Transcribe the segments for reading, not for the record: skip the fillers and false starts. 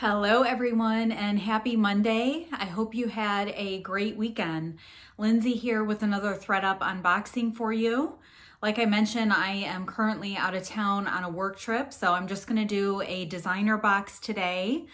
Hello everyone and happy Monday. I hope you had a great weekend. Lindsay here with another ThreduP unboxing for you. Like I mentioned, I am currently out of town on a work trip, so I'm just gonna do a designer box today.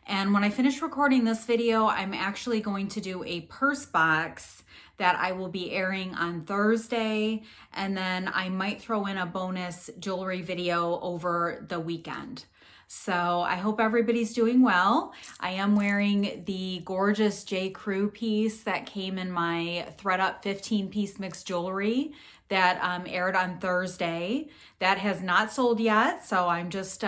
And when I finish recording this video, I'm actually going to do a purse box that I will be airing on Thursday. And then I might throw in a bonus jewelry video over the weekend. So I hope everybody's doing well. I am wearing the gorgeous J. Crew piece that came in my ThreduP 15-piece mixed jewelry that aired on Thursday. That has not sold yet, so I'm just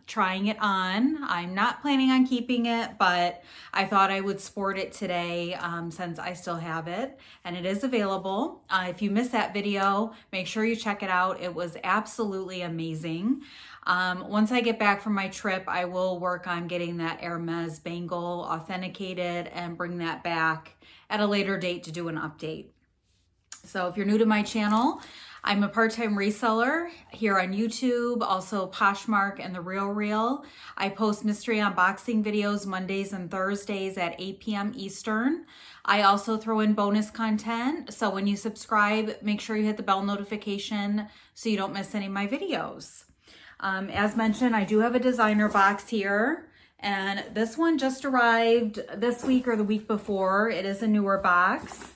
trying it on. I'm not planning on keeping it, but I thought I would sport it today since I still have it, and it is available. If you missed that video, make sure you check it out. It was absolutely amazing. Once I get back from my trip, I will work on getting that Hermes bangle authenticated and bring that back at a later date to do an update. So if you're new to my channel, I'm a part-time reseller here on YouTube, also Poshmark and The Real. I post mystery unboxing videos Mondays and Thursdays at 8 p.m. Eastern. I also throw in bonus content, so when you subscribe, make sure you hit the bell notification so you don't miss any of my videos. As mentioned, I do have a designer box here, and this one just arrived this week or the week before. It is a newer box.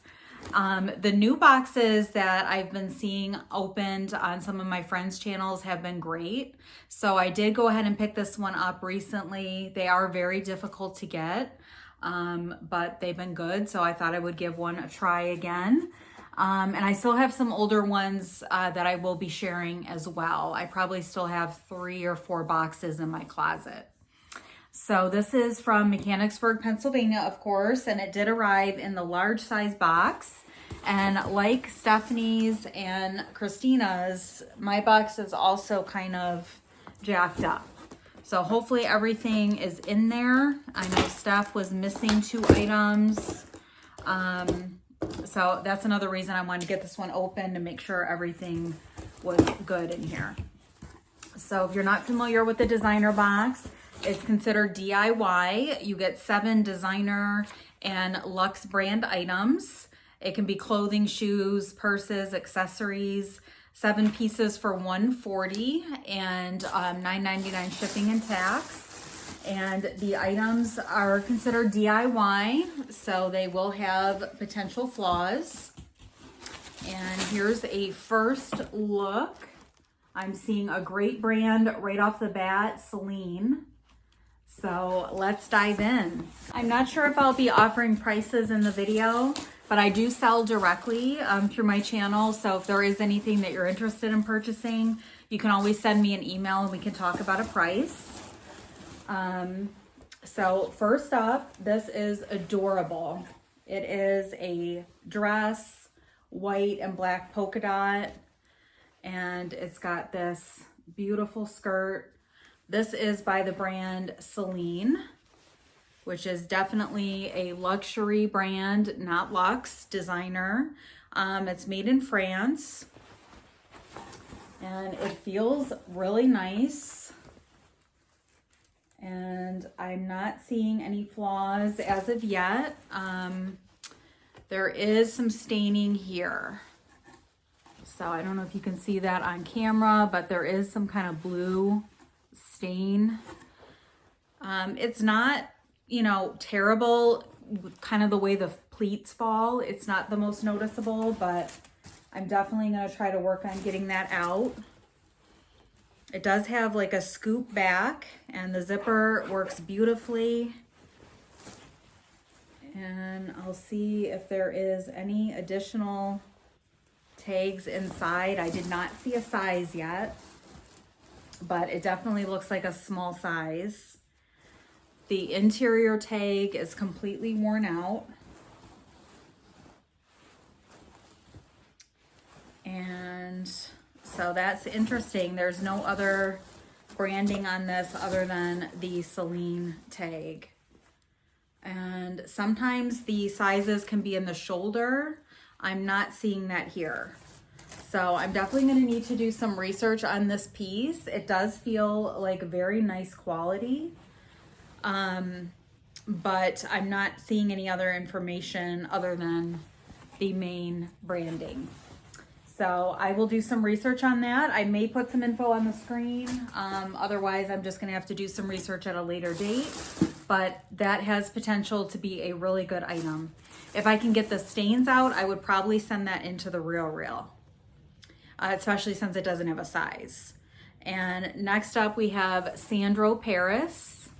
The new boxes that I've been seeing opened on some of my friends' channels have been great. So I did go ahead and pick this one up recently. They are very difficult to get, but they've been good. So I thought I would give one a try again. And I still have some older ones that I will be sharing as well. I probably still have 3 or 4 boxes in my closet. So this is from Mechanicsburg, Pennsylvania, of course, and it did arrive in the large size box. And like Stephanie's and Christina's, my box is also kind of jacked up. So hopefully everything is in there. I know Steph was missing 2 items. So that's another reason I wanted to get this one open, to make sure everything was good in here. So if you're not familiar with the designer box, it's considered DIY. You get 7 designer and luxe brand items. It can be clothing, shoes, purses, accessories. 7 pieces for $140 and $9.99 shipping and tax. And the items are considered DIY, so they will have potential flaws. And here's a first look. I'm seeing a great brand right off the bat, Celine. So let's dive in. I'm not sure if I'll be offering prices in the video, but I do sell directly through my channel. So if there is anything that you're interested in purchasing, you can always send me an email and we can talk about a price. So first up, this is adorable. It is a dress, white and black polka dot, and it's got this beautiful skirt. This is by the brand Celine, which is definitely a luxury brand, not luxe, designer. It's made in France, and it feels really nice. And I'm not seeing any flaws as of yet. There is some staining here. So I don't know if you can see that on camera, but there is some kind of blue stain. It's not, terrible, kind of the way the pleats fall. It's not the most noticeable, but I'm definitely going to try to work on getting that out. It does have like a scoop back, and the zipper works beautifully. And I'll see if there is any additional tags inside. I did not see a size yet, but it definitely looks like a small size. The interior tag is completely worn out. And so that's interesting. There's no other branding on this other than the Celine tag. And sometimes the sizes can be in the shoulder. I'm not seeing that here. So I'm definitely going to need to do some research on this piece. It does feel like very nice quality. but I'm not seeing any other information other than the main branding. So I will do some research on that. I may put some info on the screen. Otherwise, I'm just gonna have to do some research at a later date, but that has potential to be a really good item. If I can get the stains out, I would probably send that into the RealReal, especially since it doesn't have a size. And next up we have Sandro Paris.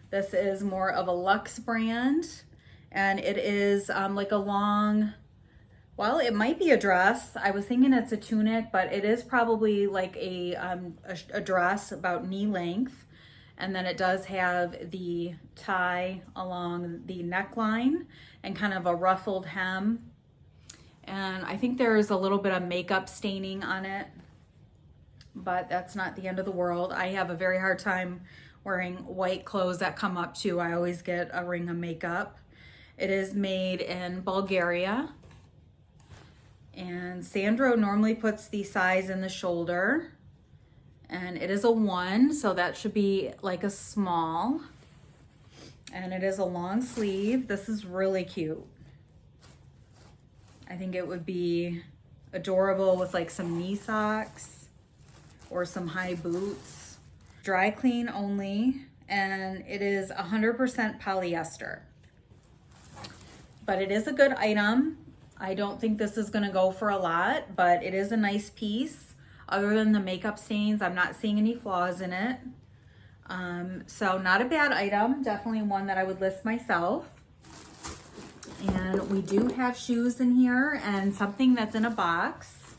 This is more of a luxe brand, and it is like a long, well, it might be a dress. I was thinking it's a tunic, but it is probably like a dress about knee length. And then it does have the tie along the neckline and kind of a ruffled hem. And I think there's a little bit of makeup staining on it, but that's not the end of the world. I have a very hard time wearing white clothes that come up too. I always get a ring of makeup. It is made in Bulgaria. And Sandro normally puts the size in the shoulder, and it is a 1, so that should be like a small. And it is a long sleeve. This is really cute. I think it would be adorable with like some knee socks or some high boots. Dry clean only, and it is 100% polyester. But it is a good item. I don't think this is gonna go for a lot, but it is a nice piece. Other than the makeup stains, I'm not seeing any flaws in it. So not a bad item, definitely one that I would list myself. And we do have shoes in here and something that's in a box.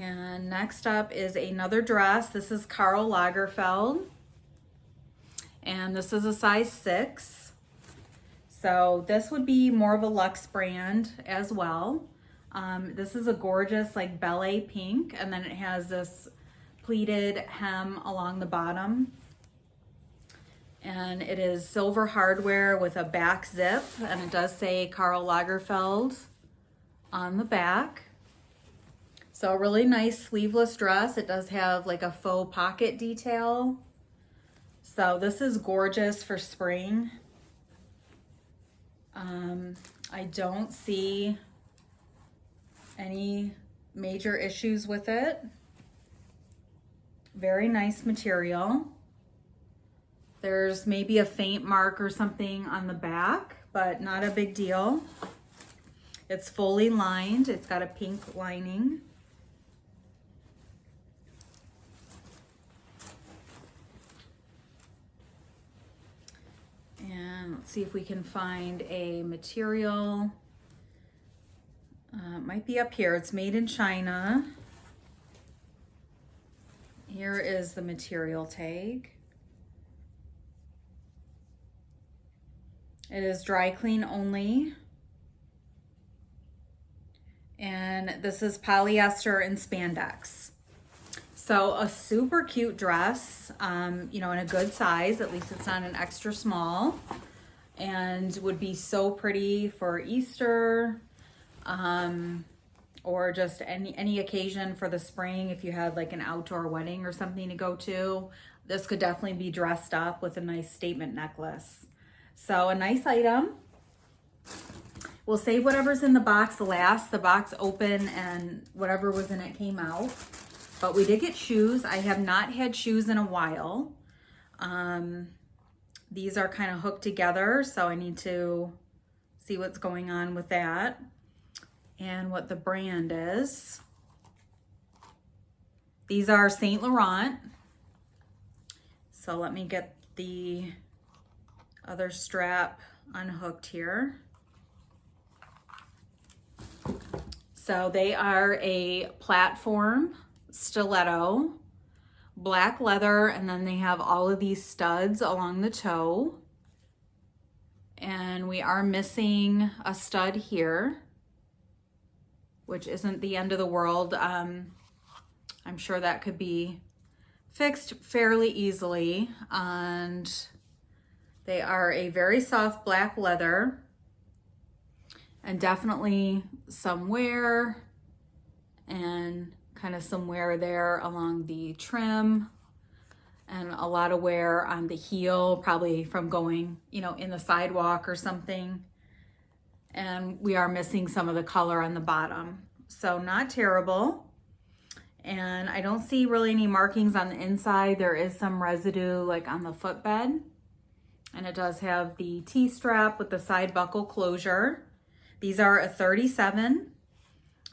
And next up is another dress. This is Karl Lagerfeld. And this is a size 6. So this would be more of a luxe brand as well. This is a gorgeous like ballet pink, and then it has this pleated hem along the bottom. And it is silver hardware with a back zip, and it does say Karl Lagerfeld on the back. So a really nice sleeveless dress. It does have like a faux pocket detail. So this is gorgeous for spring. I don't see any major issues with it. Very nice material. There's maybe a faint mark or something on the back, but not a big deal. It's fully lined. It's got a pink lining. And let's see if we can find a material. It might be up here. It's made in China. Here is the material tag. It is dry clean only. And this is polyester and spandex. So a super cute dress, you know, in a good size. At least it's not an extra small, and would be so pretty for Easter, or just any occasion for the spring. If you had like an outdoor wedding or something to go to, this could definitely be dressed up with a nice statement necklace. So a nice item. We'll save whatever's in the box last. The box open and whatever was in it came out. But we did get shoes. I have not had shoes in a while. These are kind of hooked together, so I need to see what's going on with that and what the brand is. These are Saint Laurent. So let me get the other strap unhooked here. So they are a platform stiletto, black leather, and then they have all of these studs along the toe. And we are missing a stud here, which isn't the end of the world. I'm sure that could be fixed fairly easily. And they are a very soft black leather, and definitely some wear and kind of some wear there along the trim. and a lot of wear on the heel, probably from going, in the sidewalk or something. And we are missing some of the color on the bottom. So not terrible. And I don't see really any markings on the inside. There is some residue like on the footbed. And it does have the T-strap with the side buckle closure. These are a 37.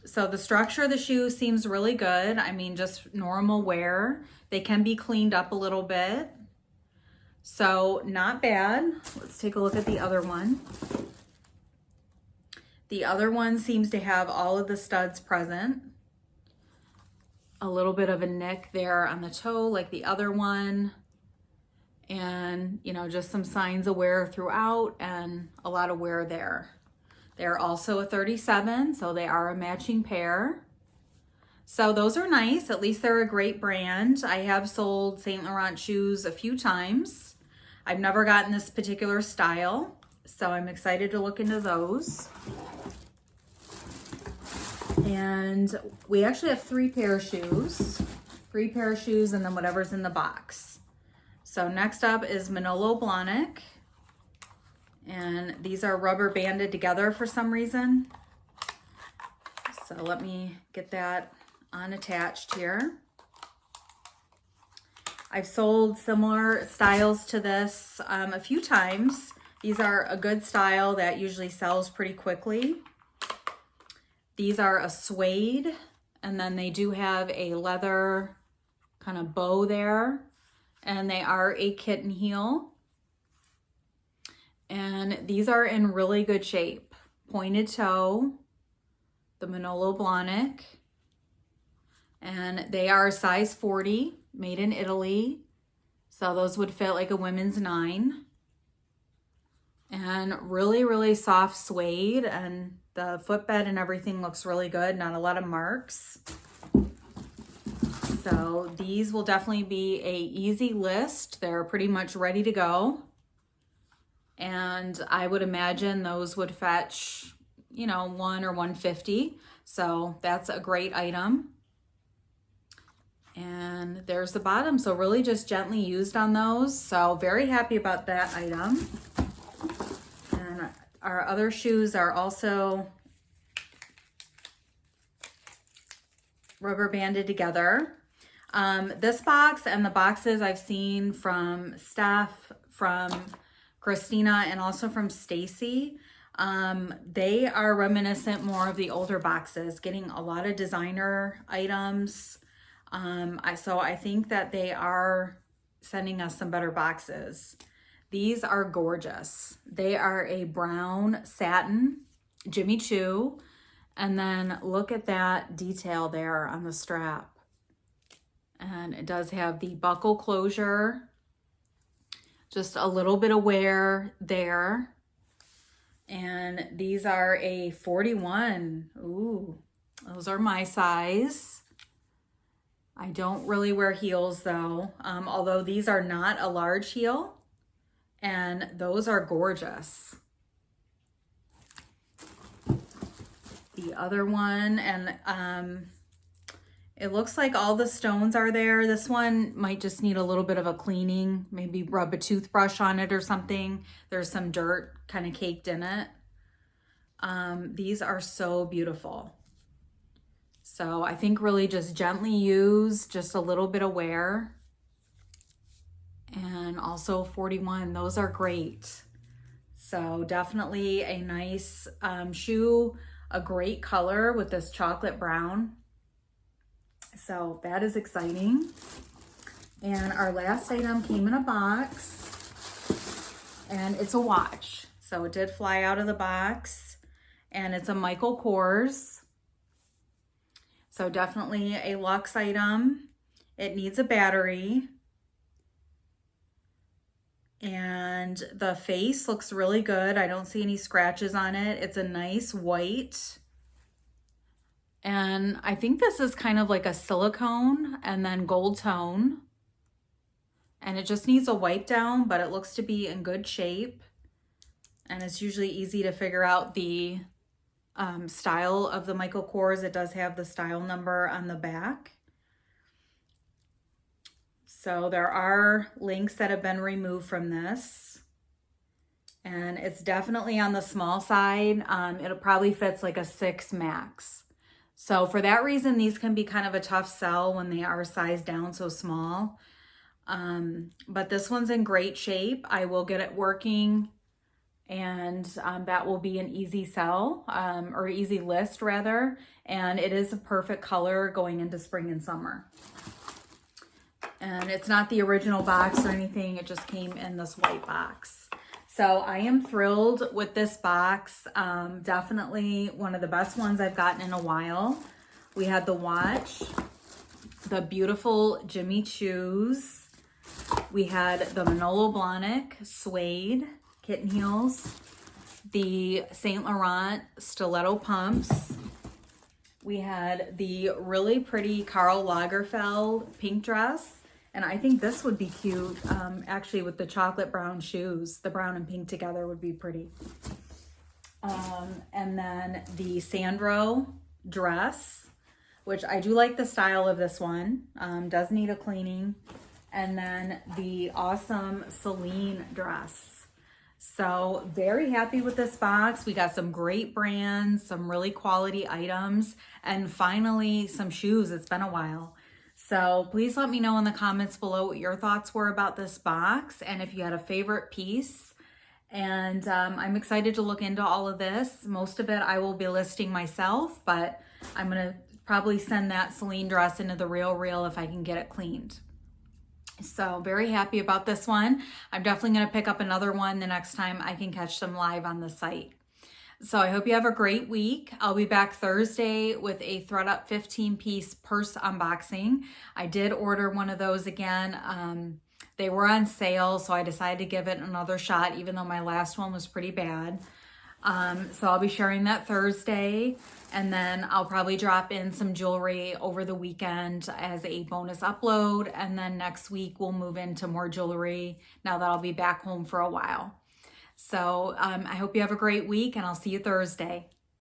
So the structure of the shoe seems really good. I mean, just normal wear. They can be cleaned up a little bit. So not bad. Let's take a look at the other one. The other one seems to have all of the studs present. A little bit of a nick there on the toe like the other one. And, just some signs of wear throughout and a lot of wear there. They're also a 37, so they are a matching pair. So those are nice. At least they're a great brand. I have sold Saint Laurent shoes a few times. I've never gotten this particular style, so I'm excited to look into those. And we actually have 3 pair of shoes. 3 pair of shoes and then whatever's in the box. So next up is Manolo Blahnik. And these are rubber banded together for some reason. So let me get that unattached here. I've sold similar styles to this a few times. These are a good style that usually sells pretty quickly. These are a suede, and then they do have a leather kind of bow there, and they are a kitten heel. And these are in really good shape. Pointed toe, the Manolo Blahnik, and they are a size 40, made in Italy. So those would fit like a women's 9. And really, really soft suede, and the footbed and everything looks really good. Not a lot of marks. So these will definitely be a easy list. They're pretty much ready to go. And I would imagine those would fetch, $1 or $150. So that's a great item. And there's the bottom. So really just gently used on those. So very happy about that item. And our other shoes are also rubber banded together. This box and the boxes I've seen from Steph, from Christina, and also from Stacy, they are reminiscent more of the older boxes, getting a lot of designer items. So I think that they are sending us some better boxes. These are gorgeous. They are a brown satin Jimmy Choo. And then look at that detail there on the strap. And it does have the buckle closure. Just a little bit of wear there. And these are a 41. Ooh, those are my size. I don't really wear heels though, although these are not a large heel. And those are gorgeous. The other one, and it looks like all the stones are there. This one might just need a little bit of a cleaning, maybe rub a toothbrush on it or something. There's some dirt kind of caked in it. These are so beautiful. So I think really just gently use, just a little bit of wear. And also 41, those are great. So definitely a nice shoe, a great color with this chocolate brown. So that is exciting. And our last item came in a box, and it's a watch. So it did fly out of the box, and it's a Michael Kors. So definitely a luxe item. It needs a battery. And the face looks really good. I don't see any scratches on it. It's a nice white. And I think this is kind of like a silicone and then gold tone. And it just needs a wipe down, but it looks to be in good shape. And it's usually easy to figure out the style of the Michael Kors. It does have the style number on the back. So there are links that have been removed from this. And it's definitely on the small side. It probably fits like a 6 max. So for that reason, these can be kind of a tough sell when they are sized down so small. But this one's in great shape. I will get it working, and that will be an easy sell, or easy list rather. And it is a perfect color going into spring and summer. And it's not the original box or anything. It just came in this white box. So I am thrilled with this box. Definitely one of the best ones I've gotten in a while. We had the watch, the beautiful Jimmy Choos. We had the Manolo Blahnik suede kitten heels, the Saint Laurent stiletto pumps. We had the really pretty Karl Lagerfeld pink dress. And I think this would be cute, actually, with the chocolate brown shoes. The brown and pink together would be pretty. And then the Sandro dress, which I do like the style of this one. Does need a cleaning. And then the awesome Celine dress. So very happy with this box. We got some great brands, some really quality items, and finally some shoes. It's been a while. So please let me know in the comments below what your thoughts were about this box and if you had a favorite piece. And I'm excited to look into all of this. Most of it I will be listing myself, but I'm going to probably send that Celine dress into the Real if I can get it cleaned. So very happy about this one. I'm definitely going to pick up another one the next time I can catch them live on the site. So I hope you have a great week. I'll be back Thursday with a ThreduP 15-piece purse unboxing. I did order one of those again. They were on sale, so I decided to give it another shot, even though my last one was pretty bad. So I'll be sharing that Thursday, and then I'll probably drop in some jewelry over the weekend as a bonus upload, and then next week we'll move into more jewelry now that I'll be back home for a while. So I hope you have a great week, and I'll see you Thursday.